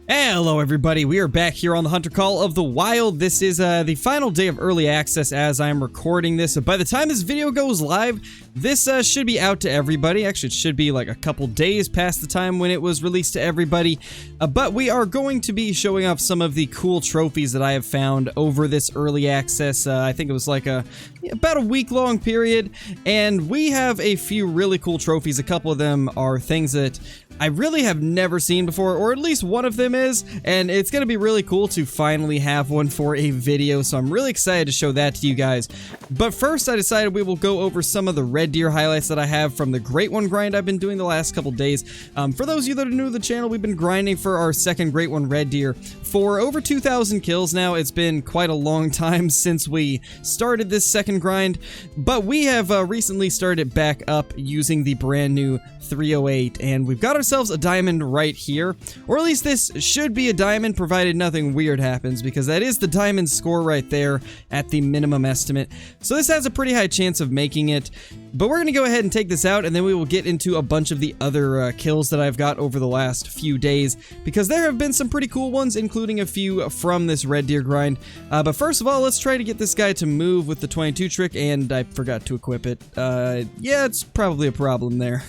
Hello everybody, we are back here on the Hunter Call of the Wild. This is the final day of early access as I'm recording this. So by the time this video goes live, this should be out to everybody. Actually, it should be like a couple days past the time when it was released to everybody. But we are going to be showing off some of the cool trophies that I have found over this early access. I think it was like about a week-long period. And we have a few really cool trophies. A couple of them are things that I really have never seen before, or at least one of them is, and it's going to be really cool to finally have one for a video, so I'm really excited to show that to you guys. But first, I decided we will go over some of the red deer highlights that I have from the Great One grind I've been doing the last couple days. For those of you that are new to the channel, we've been grinding for our second Great One red deer for over 2,000 kills now. It's been quite a long time since we started this second grind, but we have recently started back up using the brand new 308, and we've got ourselves a diamond right here, or at least this should be a diamond provided nothing weird happens, because that is the diamond score right there at the minimum estimate. So this has a pretty high chance of making it, but we're going to go ahead and take this out, and then we will get into a bunch of the other kills that I've got over the last few days, because there have been some pretty cool ones, including a few from this red deer grind. But first of all, let's try to get this guy to move with the 22 trick, and I forgot to equip it. Yeah, it's probably a problem there.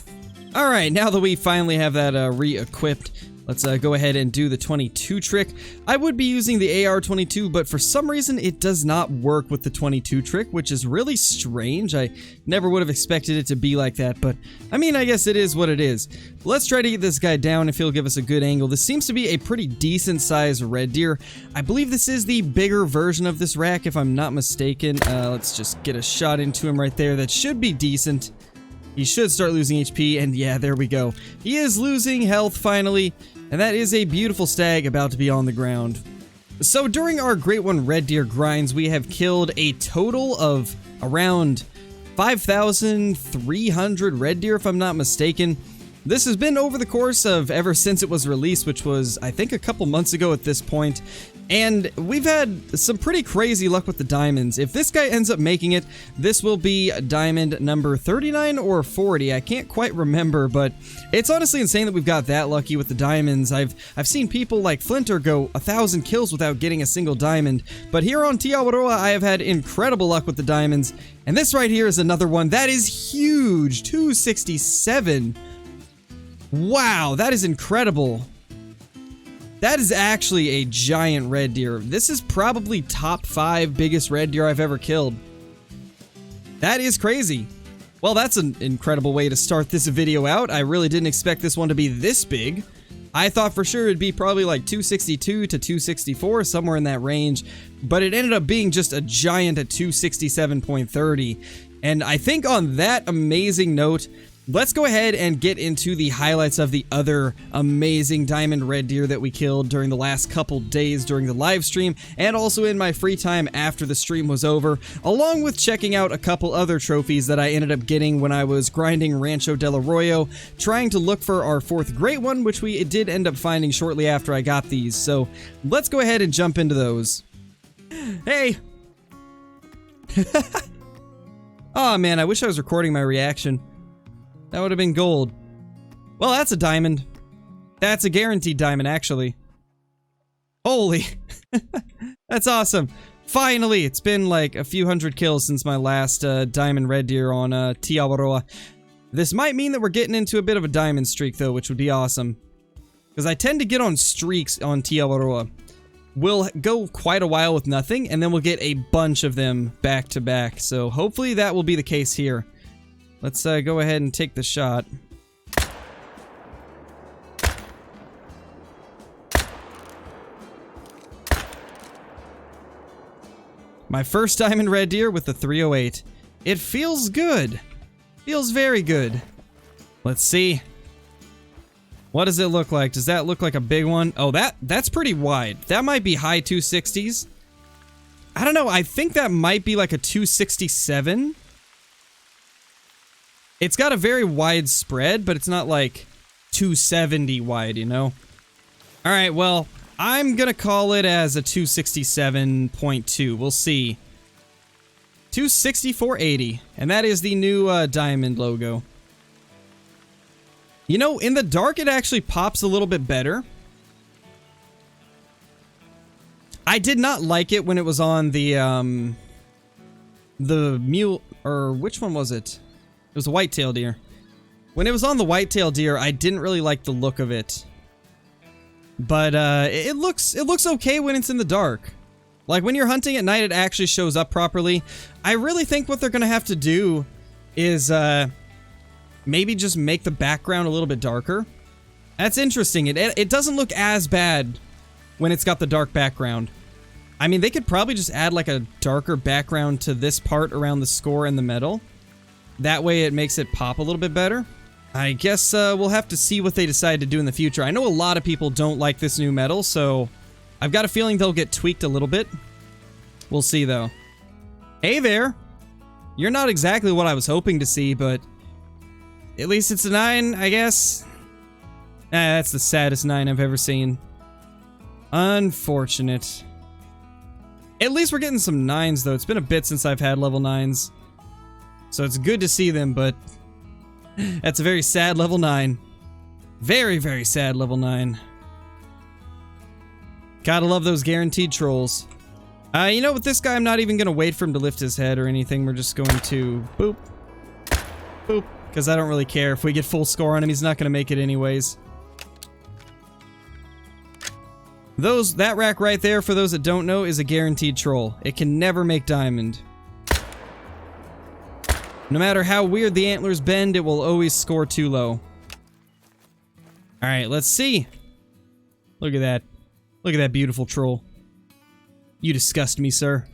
Alright, now that we finally have that re-equipped, let's go ahead and do the 22 trick. I would be using the AR-10, but for some reason it does not work with the 22 trick, which is really strange. I never would have expected it to be like that, but I mean, I guess it is what it is. Let's try to get this guy down if he'll give us a good angle. This seems to be a pretty decent sized red deer. I believe this is the bigger version of this rack, if I'm not mistaken. Let's just get a shot into him right there. That should be decent. He should start losing HP, and yeah, there we go. He is losing health finally, and that is a beautiful stag about to be on the ground. So during our Great One red deer grinds, we have killed a total of around 5,300 red deer, if I'm not mistaken. This has been over the course of ever since it was released, which was, I think, a couple months ago at this point. And we've had some pretty crazy luck with the diamonds. If this guy ends up making it, this will be diamond number 39 or 40. I can't quite remember, but it's honestly insane that we've got that lucky with the diamonds. I've seen people like Flinter go 1,000 kills without getting a single diamond. But here on Aotearoa, I have had incredible luck with the diamonds. And this right here is another one that is huge. 267. Wow, that is incredible. That is actually a giant red deer. This is probably top 5 biggest red deer I've ever killed. That is crazy. Well, that's an incredible way to start this video out. I really didn't expect this one to be this big. I thought for sure it'd be probably like 262 to 264, somewhere in that range. But it ended up being just a giant at 267.30. And I think on that amazing note, let's go ahead and get into the highlights of the other amazing diamond red deer that we killed during the last couple days during the live stream, and also in my free time after the stream was over, along with checking out a couple other trophies that I ended up getting when I was grinding Rancho del Arroyo, trying to look for our 4th Great One, which we did end up finding shortly after I got these. So let's go ahead and jump into those. Hey! Oh man, I wish I was recording my reaction. That would have been gold. Well, that's a diamond. That's a guaranteed diamond, actually. Holy. That's awesome. Finally, it's been like a few hundred kills since my last diamond red deer on Aotearoa. This might mean that we're getting into a bit of a diamond streak, though, which would be awesome. Because I tend to get on streaks on Aotearoa. We'll go quite a while with nothing, and then we'll get a bunch of them back to back. So hopefully that will be the case here. Let's go ahead and take the shot. My first diamond red deer with the 308. It feels good. Feels very good. Let's see. What does it look like? Does that look like a big one? Oh, that's pretty wide. That might be high 260s. I don't know. I think that might be like a 267. It's got a very wide spread, but it's not like 270 wide, you know? Alright, well, I'm gonna call it as a 267.2. We'll see. 264.80. And that is the new diamond logo. You know, in the dark it actually pops a little bit better. I did not like it when it was on the mule, or which one was it? It was a whitetail deer. When it was on the whitetail deer, I didn't really like the look of it. But it looks okay when it's in the dark. Like when you're hunting at night, it actually shows up properly. I really think what they're gonna have to do is maybe just make the background a little bit darker. That's interesting. It doesn't look as bad when it's got the dark background. I mean, they could probably just add like a darker background to this part around the score and the metal. That way it makes it pop a little bit better. I guess we'll have to see what they decide to do in the future. I know a lot of people don't like this new metal, so I've got a feeling they'll get tweaked a little bit. We'll see though. Hey there! You're not exactly what I was hoping to see, but at least it's a 9, I guess. That's the saddest 9 I've ever seen. Unfortunate. At least we're getting some 9s though. It's been a bit since I've had level 9s. So it's good to see them, but that's a very sad level 9. Very, very sad level 9. Gotta love those guaranteed trolls. You know, with this guy, I'm not even gonna wait for him to lift his head or anything. We're just going to boop. Boop. Because I don't really care. If we get full score on him, he's not gonna make it anyways. That rack right there, for those that don't know, is a guaranteed troll. It can never make diamond. No matter how weird the antlers bend, it will always score too low. Alright, let's see. Look at that. Look at that beautiful troll. You disgust me, sir.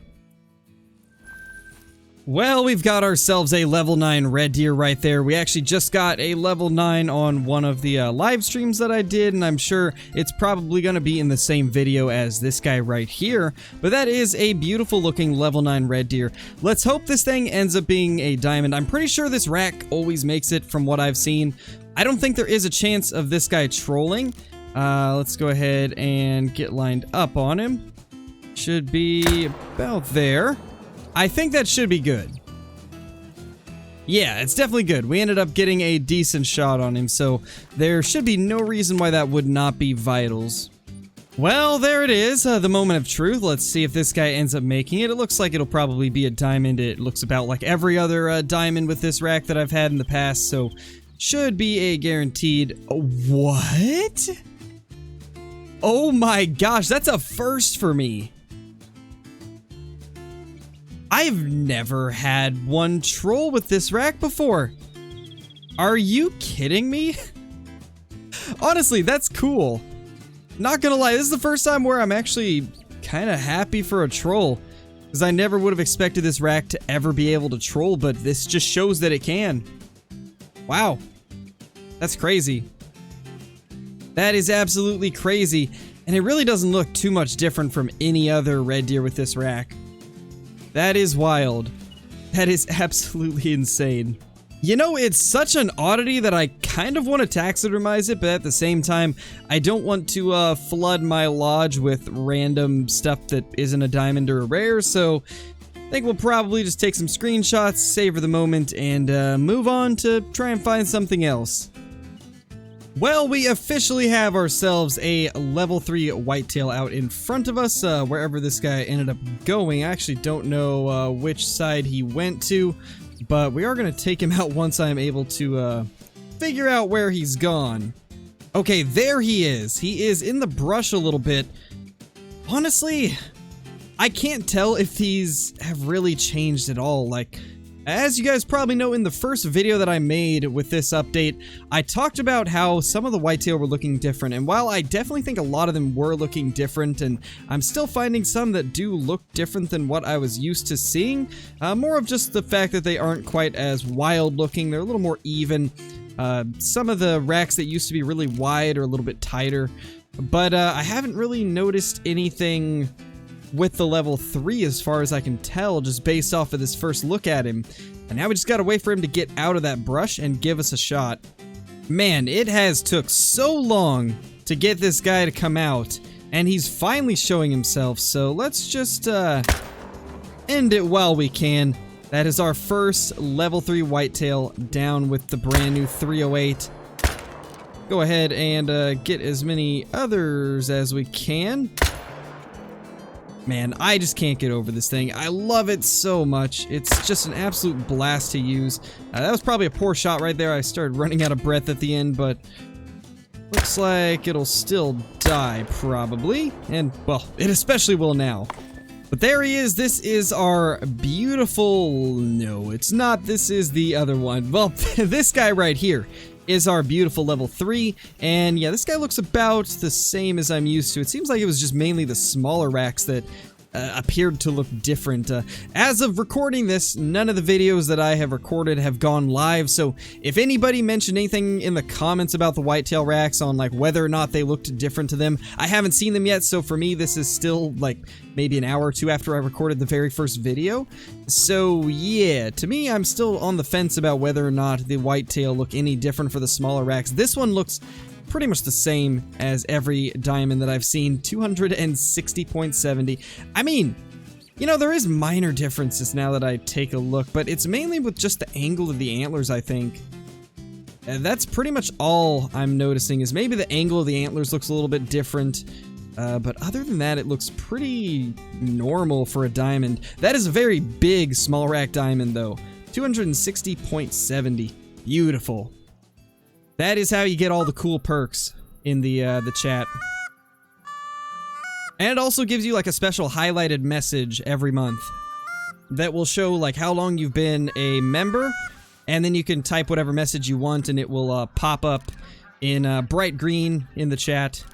Well, we've got ourselves a level 9 red deer right there. We actually just got a level 9 on one of the live streams that I did, and I'm sure it's probably going to be in the same video as this guy right here. But that is a beautiful looking level 9 red deer. Let's hope this thing ends up being a diamond. I'm pretty sure this rack always makes it from what I've seen. I don't think there is a chance of this guy trolling. Let's go ahead and get lined up on him. Should be about there. I think that should be good. Yeah, it's definitely good. We ended up getting a decent shot on him, so there should be no reason why that would not be vitals. Well, there it is, the moment of truth. Let's see if this guy ends up making it. It looks like it'll probably be a diamond. It looks about like every other diamond with this rack that I've had in the past, so should be a guaranteed... What? Oh my gosh, that's a first for me. I've never had one troll with this rack before. Are you kidding me? Honestly, that's cool. Not gonna lie, this is the first time where I'm actually kind of happy for a troll. Because I never would have expected this rack to ever be able to troll, but this just shows that it can. Wow. That's crazy. That is absolutely crazy. And it really doesn't look too much different from any other red deer with this rack. That is wild. That is absolutely insane. You know, it's such an oddity that I kind of want to taxidermize it, but at the same time, I don't want to flood my lodge with random stuff that isn't a diamond or a rare, so I think we'll probably just take some screenshots, savor the moment, and move on to try and find something else. Well, we officially have ourselves a level 3 whitetail out in front of us, wherever this guy ended up going. I actually don't know which side he went to, but we are going to take him out once I'm able to figure out where he's gone. Okay, there he is. He is in the brush a little bit. Honestly, I can't tell if these have really changed at all. Like, as you guys probably know, in the first video that I made with this update, I talked about how some of the whitetail were looking different, and while I definitely think a lot of them were looking different, and I'm still finding some that do look different than what I was used to seeing, more of just the fact that they aren't quite as wild looking, they're a little more even. Some of the racks that used to be really wide are a little bit tighter, but I haven't really noticed anything with the level 3 as far as I can tell, just based off of this first look at him. And now we just gotta wait for him to get out of that brush and give us a shot. Man, it has took so long to get this guy to come out, and he's finally showing himself, so let's just end it while we can. That is our first level 3 whitetail down with the brand new 308. Go ahead and get as many others as we can. Man, I just can't get over this thing. I love it so much. It's just an absolute blast to use. That was probably a poor shot right there. I started running out of breath at the end, but looks like it'll still die, probably. And, well, it especially will now. But there he is. This is our beautiful... No, it's not. This is the other one. Well, this guy right here is our beautiful level 3, and yeah, this guy looks about the same as I'm used to. It seems like it was just mainly the smaller racks that appeared to look different. As of recording this, none of the videos that I have recorded have gone live, so if anybody mentioned anything in the comments about the whitetail racks on like whether or not they looked different to them, I haven't seen them yet, so for me this is still like maybe an hour or two after I recorded the very first video. So yeah, to me I'm still on the fence about whether or not the whitetail look any different for the smaller racks. This one looks pretty much the same as every diamond that I've seen, 260.70. I mean, you know, there is minor differences now that I take a look, but it's mainly with just the angle of the antlers, I think. That's pretty much all I'm noticing, is maybe the angle of the antlers looks a little bit different. But other than that, it looks pretty normal for a diamond. That is a very big small rack diamond, though. 260.70. Beautiful. That is how you get all the cool perks in the chat. And it also gives you like a special highlighted message every month that will show like how long you've been a member, and then you can type whatever message you want and it will pop up in bright green in the chat,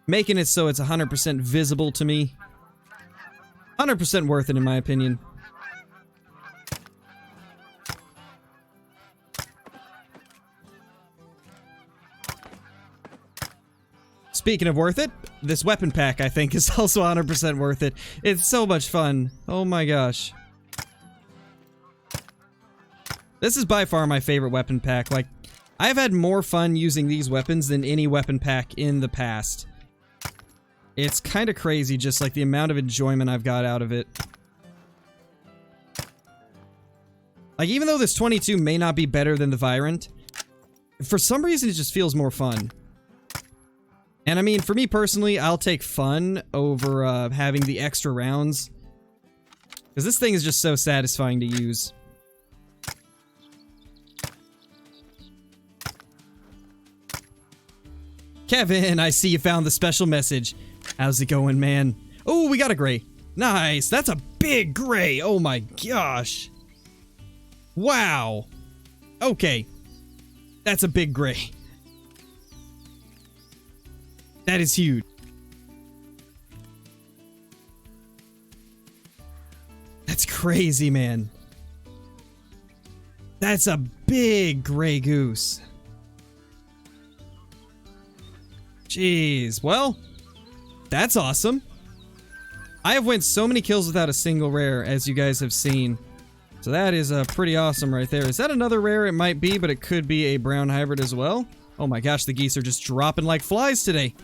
making it so it's 100% visible to me. 100% worth it in my opinion. Speaking of worth it, this weapon pack I think is also 100% worth it. It's so much fun. Oh my gosh. This is by far my favorite weapon pack. Like, I've had more fun using these weapons than any weapon pack in the past. It's kind of crazy just like the amount of enjoyment I've got out of it. Like, even though this 22 may not be better than the Virant, for some reason it just feels more fun. And I mean, for me personally, I'll take fun over having the extra rounds, because this thing is just so satisfying to use. Kevin, I see you found the special message. How's it going, man? Oh, we got a gray. Nice. That's a big gray. Oh my gosh. Wow. Okay. That's a big gray. That is huge. That's crazy, man. That's a big gray goose. Jeez. Well, that's awesome. I have went so many kills without a single rare, as you guys have seen. So that is pretty awesome right there. Is that another rare? It might be, but it could be a brown hybrid as well. Oh my gosh, the geese are just dropping like flies today.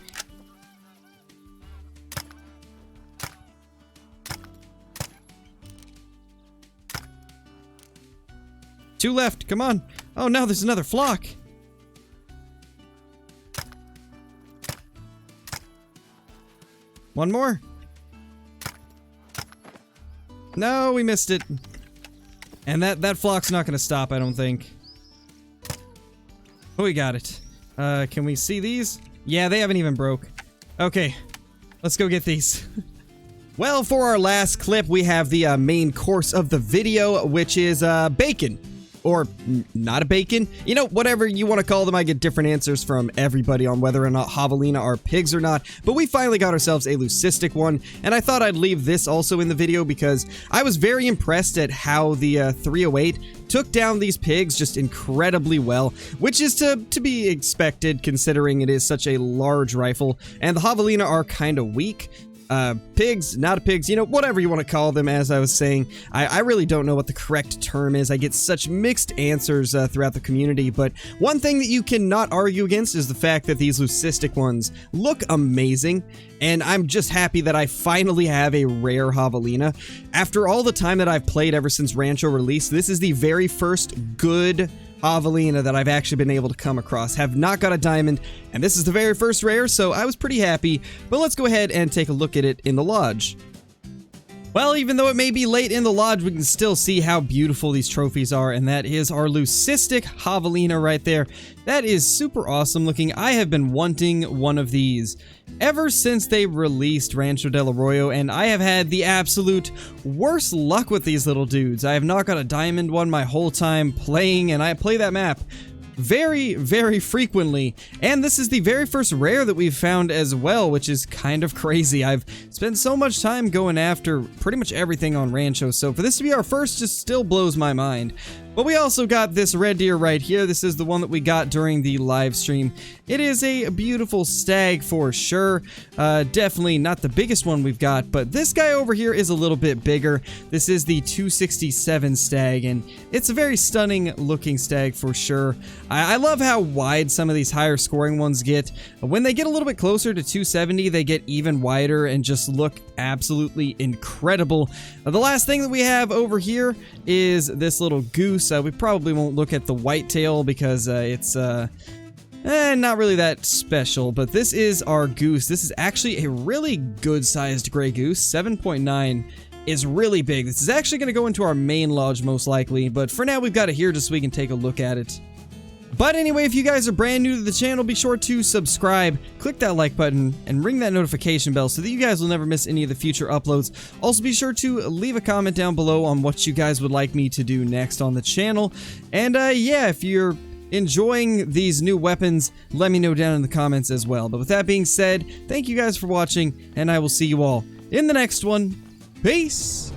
Two left, come on. Oh no, there's another flock. One more. No, we missed it. And that flock's not gonna stop, I don't think. Oh, we got it. Can we see these? Yeah, they haven't even broke. Okay, let's go get these. Well, for our last clip, we have the main course of the video, which is bacon. Or not a bacon. You know, whatever you want to call them, I get different answers from everybody on whether or not javelina are pigs or not. But we finally got ourselves a leucistic one, and I thought I'd leave this also in the video because I was very impressed at how the 308 took down these pigs just incredibly well, which is to be expected considering it is such a large rifle, and the javelina are kind of weak. Pigs, not pigs, you know, whatever you want to call them, as I was saying. I really don't know what the correct term is. I get such mixed answers throughout the community, but one thing that you cannot argue against is the fact that these leucistic ones look amazing, and I'm just happy that I finally have a rare javelina. After all the time that I've played ever since Rancho released, this is the very first good Javalina that I've actually been able to come across. Have not got a diamond, and this is the very first rare, so I was pretty happy. But let's go ahead and take a look at it in the lodge. Well, even though it may be late in the lodge, we can still see how beautiful these trophies are, and that is our Leucistic Javalina right there. That is super awesome looking. I have been wanting one of these ever since they released Rancho del Arroyo, and I have had the absolute worst luck with these little dudes. I have not got a diamond one my whole time playing, and I play that map very, very frequently, and this is the very first rare that we've found as well, which is kind of crazy. I've spent so much time going after pretty much everything on Rancho, so for this to be our first just still blows my mind. But we also got this red deer right here. This is the one that we got during the live stream. It is a beautiful stag for sure. Definitely not the biggest one we've got, but this guy over here is a little bit bigger. This is the 267 stag, and it's a very stunning looking stag for sure. I love how wide some of these higher scoring ones get. When they get a little bit closer to 270, they get even wider and just look absolutely incredible. The last thing that we have over here is this little goose. We probably won't look at the whitetail because it's not really that special, but this is our goose. This is actually a really good sized gray goose. 7.9 is really big. This is actually going to go into our main lodge most likely, but for now we've got it here just so we can take a look at it. But anyway, if you guys are brand new to the channel, be sure to subscribe, click that like button, and ring that notification bell so that you guys will never miss any of the future uploads. Also, be sure to leave a comment down below on what you guys would like me to do next on the channel. And yeah, if you're enjoying these new weapons, let me know down in the comments as well. But with that being said, thank you guys for watching, and I will see you all in the next one. Peace!